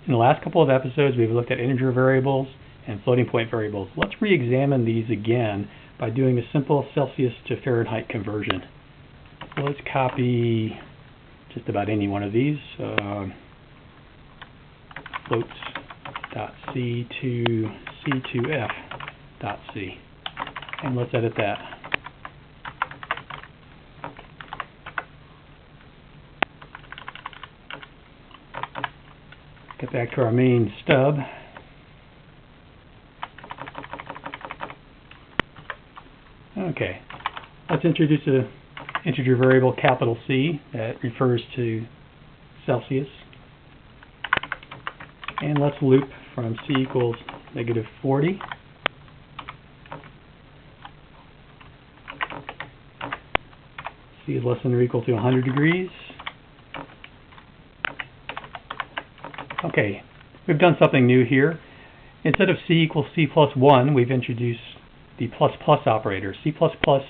In the last couple of episodes, we've looked at integer variables and floating point variables. Let's re-examine these again by doing a simple Celsius to Fahrenheit conversion. So let's copy just about any one of these. Floats.c to c2f.c. And let's edit that. Get back to our main stub. Okay, let's introduce an integer variable capital C that refers to Celsius. And let's loop from C equals -40 C is less than or equal to 100 degrees. Okay, we've done something new here. Instead of C equals C plus 1, we've introduced the plus plus operator. C plus plus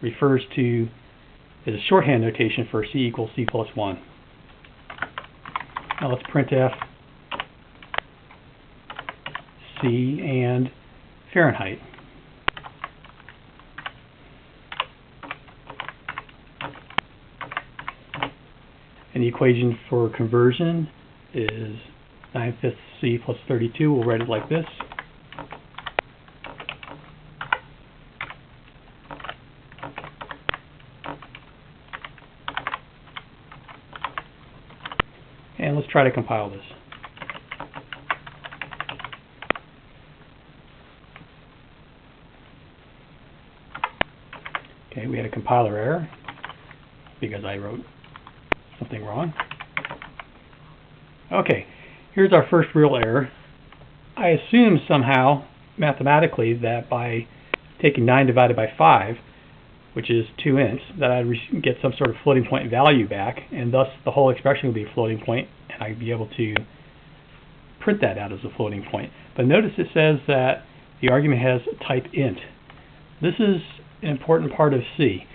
refers to, is a shorthand notation for C equals C plus 1. Now let's printf C and Fahrenheit. And the equation for conversion is 9/5 C plus 32. We'll write it like this. And let's try to compile this. Okay, we had a compiler error because I wrote something wrong. Okay, here's our first real error. I assume somehow, mathematically, that by taking 9 divided by 5, which is 2 ints, that I'd get some sort of floating point value back, and thus the whole expression would be a floating point, and I'd be able to print that out as a floating point. But notice it says that the argument has type int. This is an important part of C.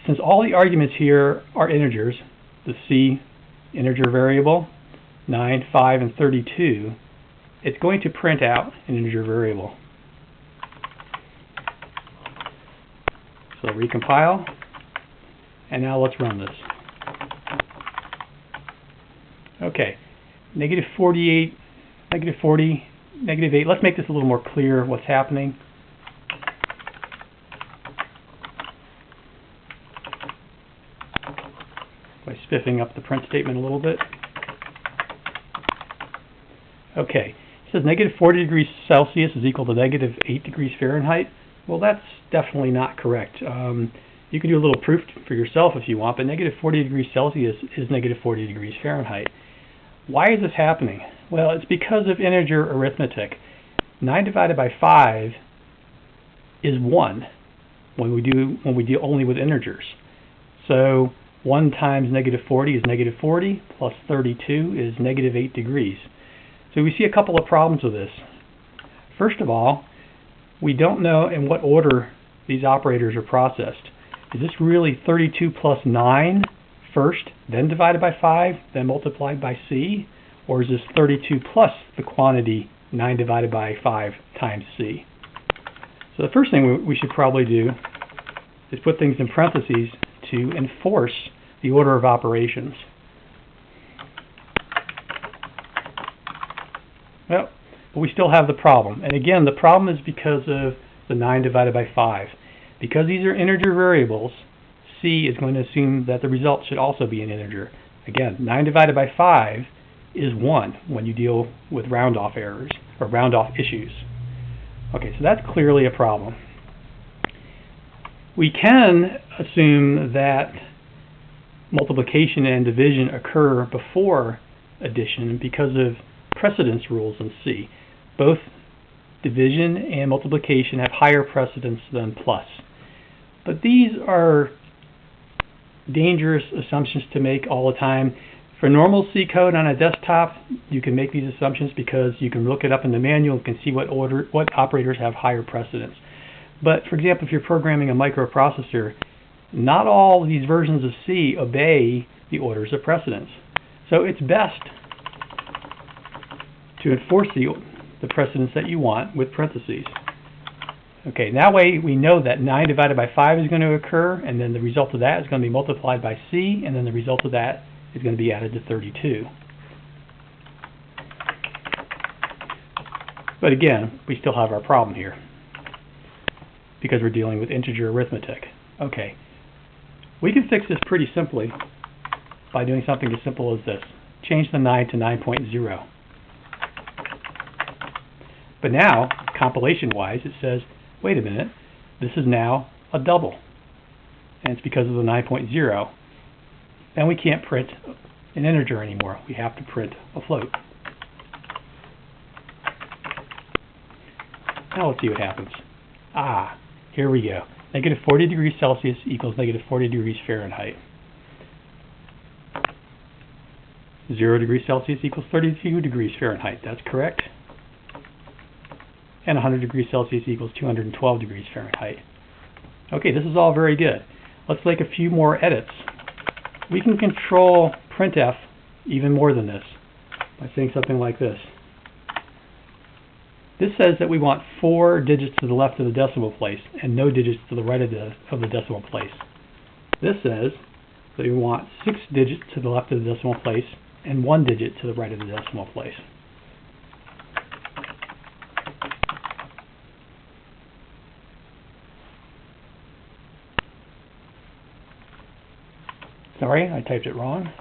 Since all the arguments here are integers, the C integer variable, 9, 5, and 32, it's going to print out an integer variable. So recompile, and now let's run this. Okay, -48, -40, -8. Let's make this a little more clear what's happening. By spiffing up the print statement a little bit. Okay, it says -40 degrees Celsius is equal to -8 degrees Fahrenheit. Well, that's definitely not correct. You can do a little proof for yourself if you want, but -40 degrees Celsius is -40 degrees Fahrenheit. Why is this happening? Well, it's because of integer arithmetic. 9 divided by 5 is 1 when we deal only with integers. So 1 times -40 is -40, plus 32 is -8 degrees. So we see a couple of problems with this. First of all, we don't know in what order these operators are processed. Is this really 32 plus 9 first, then divided by 5, then multiplied by C? Or is this 32 plus the quantity 9 divided by 5 times C? So the first thing we should probably do is put things in parentheses to enforce the order of operations. Well, but we still have the problem. And again, the problem is because of the 9 divided by 5. Because these are integer variables, C is going to assume that the result should also be an integer. Again, 9 divided by 5 is 1 when you deal with round-off errors or round-off issues. Okay, so that's clearly a problem. We can assume that multiplication and division occur before addition because of precedence rules in C. Both division and multiplication have higher precedence than plus. But these are dangerous assumptions to make all the time. For normal C code on a desktop, you can make these assumptions because you can look it up in the manual and can see what operators have higher precedence. But for example, if you're programming a microprocessor, not all these versions of C obey the orders of precedence. So it's best to enforce the precedence that you want with parentheses. Okay, that way we know that 9 divided by 5 is going to occur, and then the result of that is going to be multiplied by C, and then the result of that is going to be added to 32. But again, we still have our problem here, because we're dealing with integer arithmetic. Okay, we can fix this pretty simply by doing something as simple as this. Change the 9 to 9.0. But now, compilation-wise, it says, wait a minute, this is now a double. And it's because of the 9.0. And we can't print an integer anymore. We have to print a float. Now let's see what happens. Here we go. Negative 40 degrees Celsius equals negative 40 degrees Fahrenheit. 0 degrees Celsius equals 32 degrees Fahrenheit. That's correct. And 100 degrees Celsius equals 212 degrees Fahrenheit. Okay, this is all very good. Let's make a few more edits. We can control printf even more than this by saying something like this. This says that we want 4 digits to the left of the decimal place and no digits to the right of the decimal place. This says that we want 6 digits to the left of the decimal place and 1 digit to the right of the decimal place. Sorry, I typed it wrong.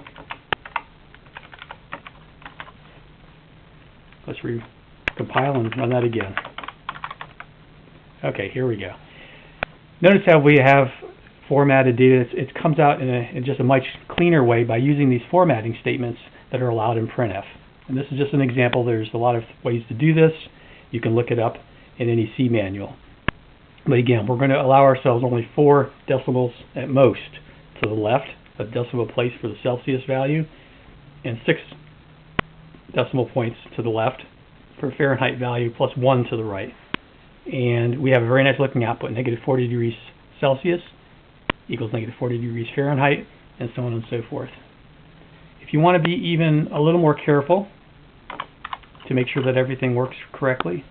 Let's recompile and run that again. Okay, here we go. Notice how we have formatted data. It comes out in just a much cleaner way by using these formatting statements that are allowed in printf. And this is just an example. There's a lot of ways to do this. You can look it up in any C manual. But again, we're going to allow ourselves only 4 decimals at most to the left, a decimal place for the Celsius value, and 6 decimal points to the left for Fahrenheit value, plus 1 to the right. And we have a very nice looking output. Negative 40 degrees Celsius equals negative 40 degrees Fahrenheit, and so on and so forth. If you want to be even a little more careful to make sure that everything works correctly,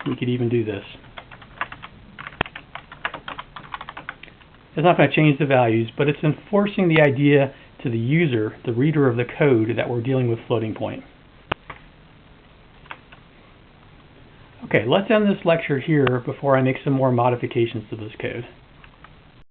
we could even do this. It's not going to change the values, but it's enforcing the idea to the user, the reader of the code, that we're dealing with floating point. Okay, let's end this lecture here before I make some more modifications to this code.